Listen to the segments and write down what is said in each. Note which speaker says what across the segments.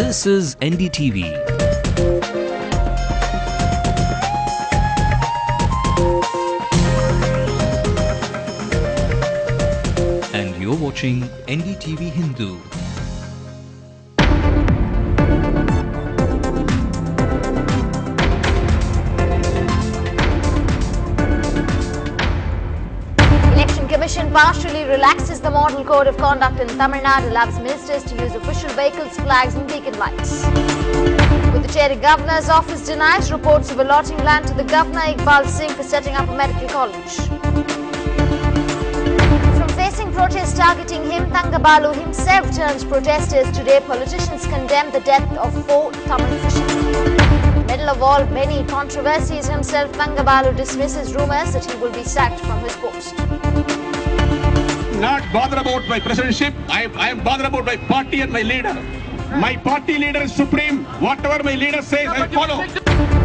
Speaker 1: This is NDTV. And you're watching NDTV Hindu.
Speaker 2: Commission partially relaxes the model code of conduct in Tamil Nadu, allows ministers to use official vehicles, flags and beacon lights. Puducherry Governor's office denies reports of allotting land to the Governor Iqbal Singh for setting up a medical college. From facing protests targeting him, Thangabalu himself turns protesters today. Politicians condemn the death of 4 Tamil fishermen. Middle of all many controversies himself, Thangabalu dismisses rumours that he will be sacked from his post.
Speaker 3: Not bothered about my presidency. I am bothered about my party and my leader. My party leader is supreme. Whatever my leader says, I follow.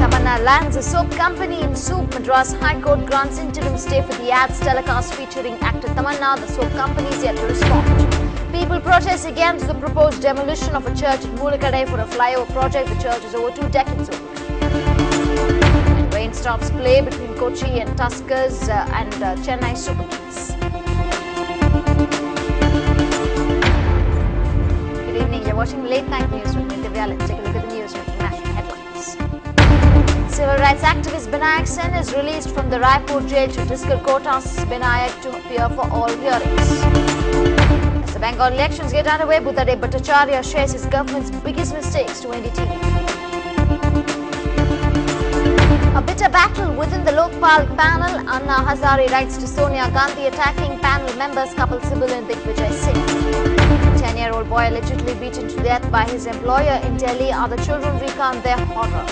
Speaker 2: Tamanna lands a soap company in Soup. Madras High Court grants interim stay for the ads telecast featuring actor Tamanna. The soap company is yet to respond. People protest against the proposed demolition of a church at Moolakadai for a flyover project. The church is over 2 decades old. And rain stops play between Kochi and Tuskers and Chennai Super Kings. You're watching Late Night News with me, Divya. Let's take a look at the news making national headlines. Civil rights activist Binayak Sen is released from the Raipur jail. Chhattisgarh court asks Binayak to appear for all hearings. As the Bengal elections get underway, Buddhade Bhattacharya shares his government's biggest mistakes to NDTV. A bitter battle within the Lokpal panel. Anna Hazare writes to Sonia Gandhi attacking panel members couple Sibyl and Digvijay Singh. 10-year-old boy allegedly beaten to death by his employer in Delhi. Other children recount their horror.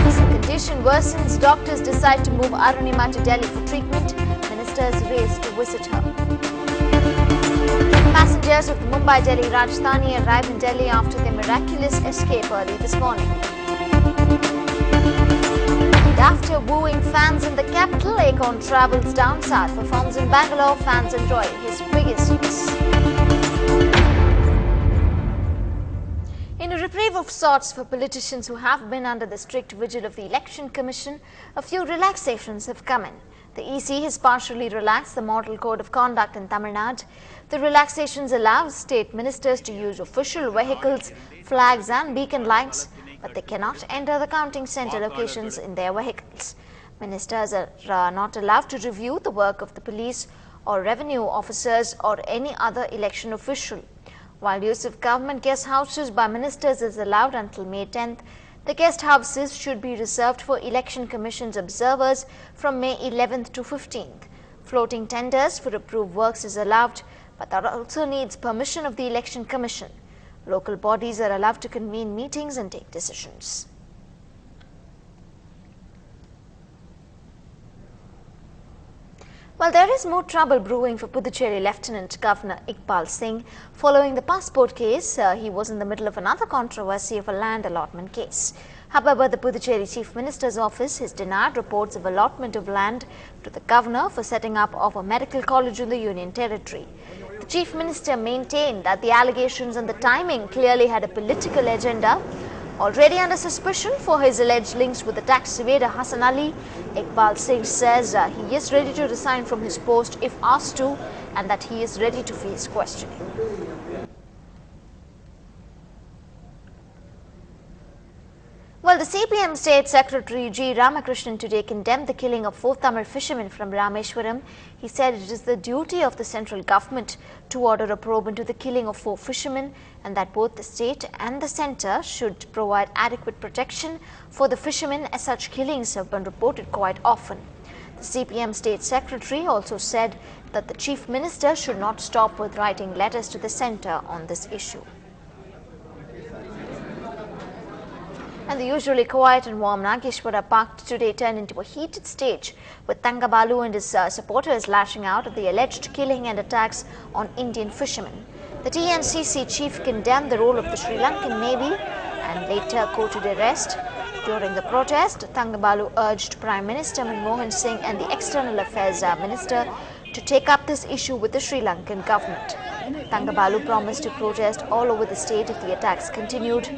Speaker 2: As the condition worsens, doctors decide to move Arunima to Delhi for treatment. Ministers race to visit her. Passengers of the Mumbai-Delhi Rajdhani arrive in Delhi after their miraculous escape early this morning. After wooing fans in the capital, Akon travels down south, performs in Bangalore. Fans enjoy his biggest hits. In a reprieve of sorts for politicians who have been under the strict vigil of the Election Commission, a few relaxations have come in. The EC has partially relaxed the model code of conduct in Tamil Nadu. The relaxations allow state ministers to use official vehicles, flags and beacon lights, but they cannot enter the counting centre locations in their vehicles. Ministers are not allowed to review the work of the police or revenue officers or any other election official. While use of government guest houses by ministers is allowed until May 10th, the guest houses should be reserved for Election Commission's observers from May 11th to 15th. Floating tenders for approved works is allowed, but that also needs permission of the Election Commission. Local bodies are allowed to convene meetings and take decisions. Well, there is more trouble brewing for Puducherry Lieutenant Governor Iqbal Singh following the passport case. He was in the middle of another controversy of a land allotment case. However, the Puducherry Chief Minister's office has denied reports of allotment of land to the governor for setting up of a medical college in the Union Territory. The Chief Minister maintained that the allegations and the timing clearly had a political agenda. Already under suspicion for his alleged links with the tax evader Hassan Ali, Iqbal Singh says he is ready to resign from his post if asked to, and that he is ready to face questioning. Well, the CPM State Secretary G. Ramakrishnan today condemned the killing of 4 Tamil fishermen from Rameshwaram. He said it is the duty of the central government to order a probe into the killing of 4 fishermen, and that both the state and the centre should provide adequate protection for the fishermen, as such killings have been reported quite often. The CPM State Secretary also said that the Chief Minister should not stop with writing letters to the centre on this issue. And the usually quiet and warm Nageshwara Park today turned into a heated stage, with Thangabalu and his supporters lashing out at the alleged killing and attacks on Indian fishermen. The TNCC chief condemned the role of the Sri Lankan Navy and later quoted arrest. During the protest, Thangabalu urged Prime Minister Manmohan Singh and the External Affairs Minister to take up this issue with the Sri Lankan government. Thangabalu promised to protest all over the state if the attacks continued.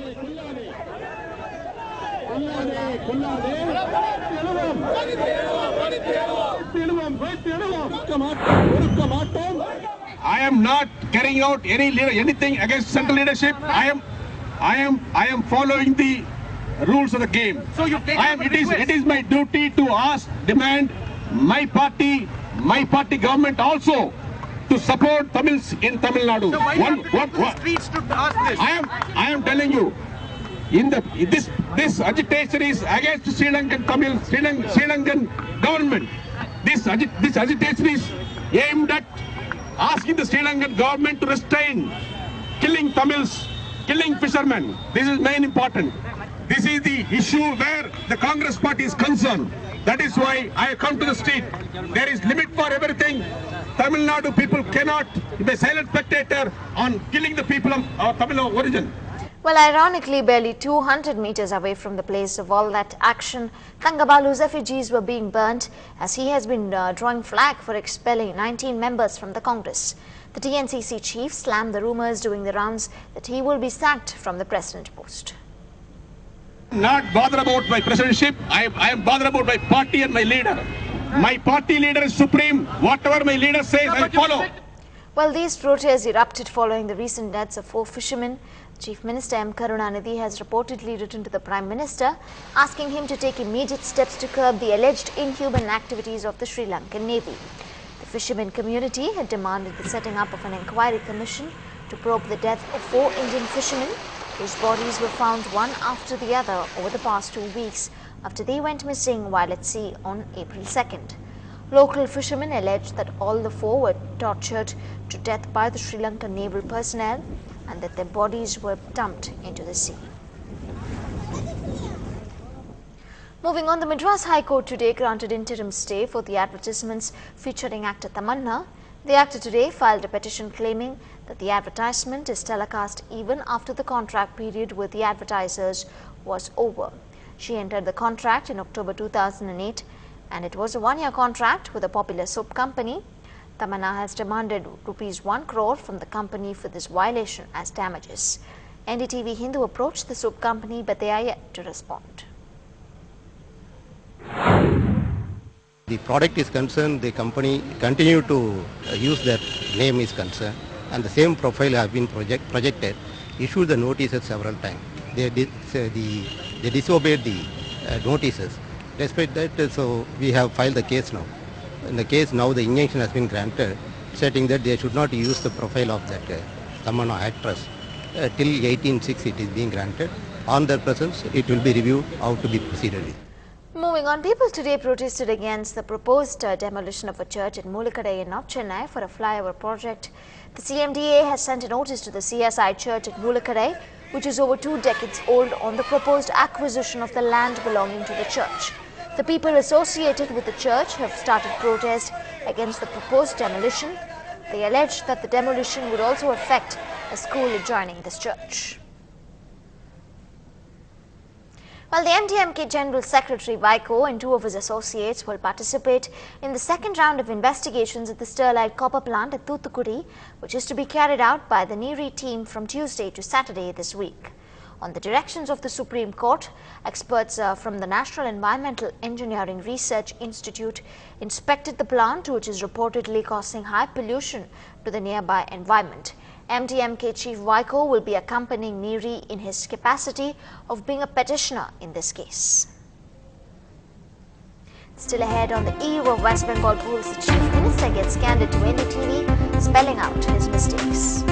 Speaker 3: I am not carrying out anything against central leadership. I am following the rules of the game. So it is my duty to demand my party government also to support Tamils in Tamil Nadu.
Speaker 4: So why streets to ask this?
Speaker 3: I am telling you, this agitation is against Sri Lankan government. This agitation is aimed at asking the Sri Lankan government to restrain killing Tamils, killing fishermen. This is main important. This is the issue where the Congress party is concerned. That is why I come to the street. There is limit for everything. Tamil Nadu people cannot be a silent spectator on killing the people of Tamil origin.
Speaker 2: Well, ironically, barely 200 meters away from the place of all that action, Thangabalu's effigies were being burnt as he has been drawing flag for expelling 19 members from the Congress. The TNCC chief slammed the rumours doing the rounds that he will be sacked from the president post.
Speaker 3: Not bothered about my presidentship. I am bothered about my party and my leader. My party leader is supreme. Whatever my leader says, I follow.
Speaker 2: Well, these protests erupted following the recent deaths of 4 fishermen. Chief Minister M. Karunanidhi has reportedly written to the Prime Minister asking him to take immediate steps to curb the alleged inhuman activities of the Sri Lankan Navy. The fishermen community had demanded the setting up of an inquiry commission to probe the death of 4 Indian fishermen whose bodies were found one after the other over the past 2 weeks after they went missing while at sea on April 2nd. Local fishermen alleged that all the 4 were tortured to death by the Sri Lankan naval personnel and that their bodies were dumped into the sea. Moving on, the Madras High Court today granted interim stay for the advertisements featuring actor Tamanna. The actor today filed a petition claiming that the advertisement is telecast even after the contract period with the advertisers was over. She entered the contract in October 2008 and it was a 1-year contract with a popular soap company. Tamanna has demanded ₹1 crore from the company for this violation as damages. NDTV Hindu approached the soap company, but they are yet to respond.
Speaker 5: The product is concerned, the company continue to use their name is concerned, and the same profile have been projected, issued the notices several times. They disobeyed the notices. Despite that, so we have filed the case now. In the case now, the injunction has been granted, stating that they should not use the profile of that Tamanna actress. Till 18/6 it is being granted. On their presence, it will be reviewed how to be proceeded with.
Speaker 2: Moving on, people today protested against the proposed demolition of a church at Mulakadai in North Chennai for a flyover project. The CMDA has sent a notice to the CSI church at Mulakadai, which is over 2 decades old, on the proposed acquisition of the land belonging to the church. The people associated with the church have started protest against the proposed demolition. They alleged that the demolition would also affect a school adjoining this church. While the MDMK General Secretary Vaiko and 2 of his associates will participate in the second round of investigations at the Sterlite copper plant at Thoothukudi, which is to be carried out by the NERI team from Tuesday to Saturday this week. On the directions of the Supreme Court, experts from the National Environmental Engineering Research Institute inspected the plant, which is reportedly causing high pollution to the nearby environment. MDMK Chief Vaiko will be accompanying NERI in his capacity of being a petitioner in this case. Still ahead, on the eve of West Bengal polls, the Chief Minister gets candid to NDTV, spelling out his mistakes.